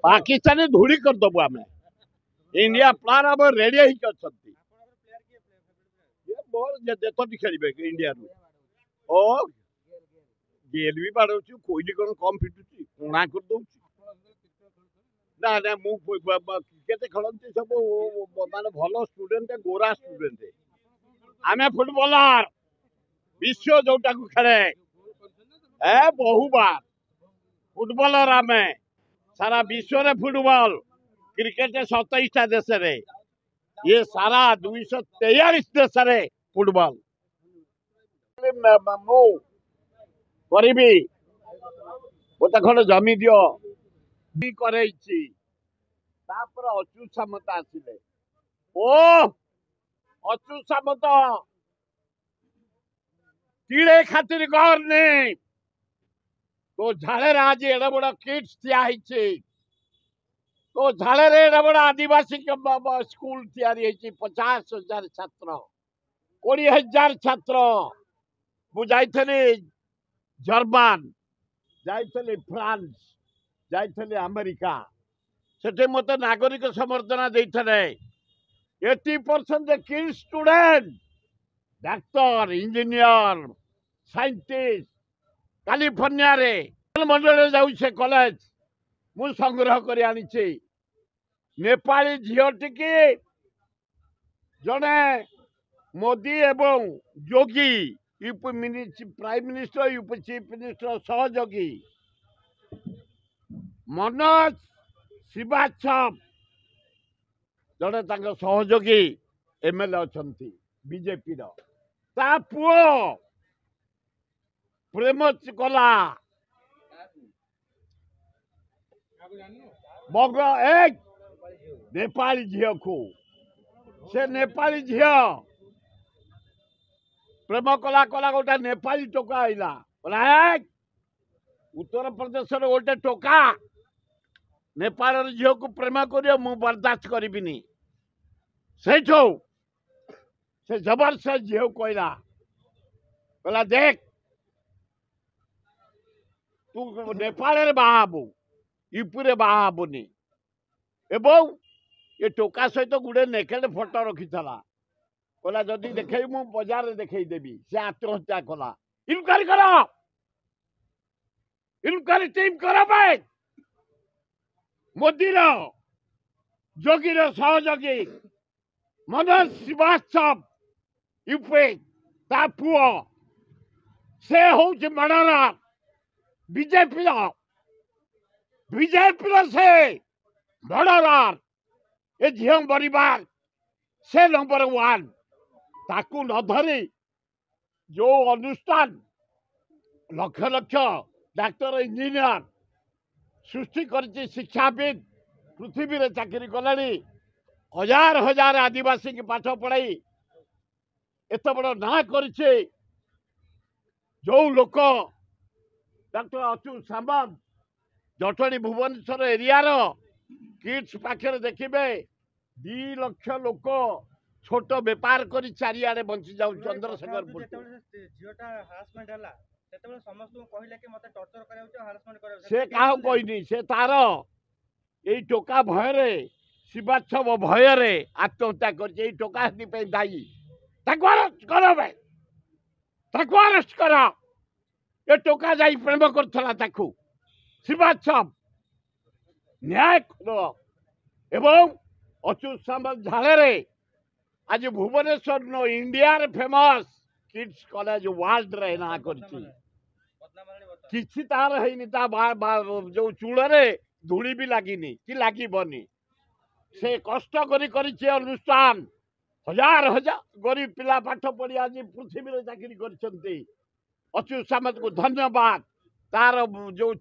पाकिस्तान धूली करदेबू आम India plan आम ready देखते खेल इंडिया ओ गेल भी बाड़े कोईली कौन कम फिटुची कोणा कर दौर ना ना क्रिकेट खेलती सब मान भल स्टूडेंट गोरा स्टूडेंट आम फुटबलर विश्व जोटा खेले ए बहु बार फुटबलर आम सारा विश्व रे फुटबॉल क्रिकेट 27टा देश रे ये सारा 243 देश रे फुटबॉल मु करी गोटे खंड जमी दियो भी करैछि तापर अच्युत सामंत आसिले ओ अच्युत सामंत कीड़े खातिर गौर नहीं तो झाड़े आज एडे बड़ किट्स तो झाड़े एडे बड़ आदिवासी स्कूल तैयारी 50,000 छात्र 20,000 छात्र मु जाइथली जर्मन जाइथली फ्रांस जाइथली अमेरिका सेठे मते नागरिक समर्थना देइथले 80% kid student doctor engineer scientist California रे मंडल जाऊ से कॉलेज मु संग्रह कर आनी नेपाली झीटी की जड़े मोदी एवं Yogi UP prime minister UP chief minister सहयोगी मनोज श्रीवास्तव जड़े सहयोगी एमएलए अच्छा बीजेपी पुओ प्रेम कला बग एक नेपाली झील को से नेपाली झील प्रेम कला कला गोटे नेपाली टोका आईला उत्तर प्रदेश गोटे टोका नेपाल झील को प्रेम कर बर्दाश्त करी से जबरदस्त झील कहला देख तू नेपाल बाहबू यूपी बाहबुनि एवं ये टोका सहित गुड़े नेकेड फोटो रखी कहला जदि देखे मु बाजार देखदेवी से आत्महत्या कला इनक्वारी कर इनक्वारी टीम कर मोदी जोगी सहयोगी मनोज श्रीवास्तव यूपी ता पुओ से हूँ मर्डरर बीजेपी से मर्डरर ये झील परिवार से नंबर 1 ताकू न धरी जो अनुष्ठान लक्ष लक्ष डाक्टर इंजीनियर सृष्टि कर शिक्षाविद पृथ्वी रे चाकरी कलानी हजार हजार आदिवासी की पाठ पढ़ाई एत बड़ ना कर जो लोक डॉक्टर अच्युत सामंत जटणी भुवनेश्वर एरिया किड्स पाखे देखिए 2 लाख लोक छोट बेपार कर चारिआडे बंची जाऊ चंद्रशेखरपुर से क्या कहनी से तार ये टोका भय शिवाच्छव भय आत्महत्या कर टोका दायी अरेस्ट कर ये टोका जाई प्रेम कर शिवाच्छव न्याय एवं अच्युत सामंत झाड़े आज भुवनेश्वर नो India famous kids college world रे ना किसी तार है जो चूड़े धूली भी लगिनी कि लगनी से कष्ट करी अनुष्ठान हजार हजार गरीब पिला पाठ पढ़ी आज पृथ्वी चाकरी कर अच्युत सामंत को धन्यवाद तार जो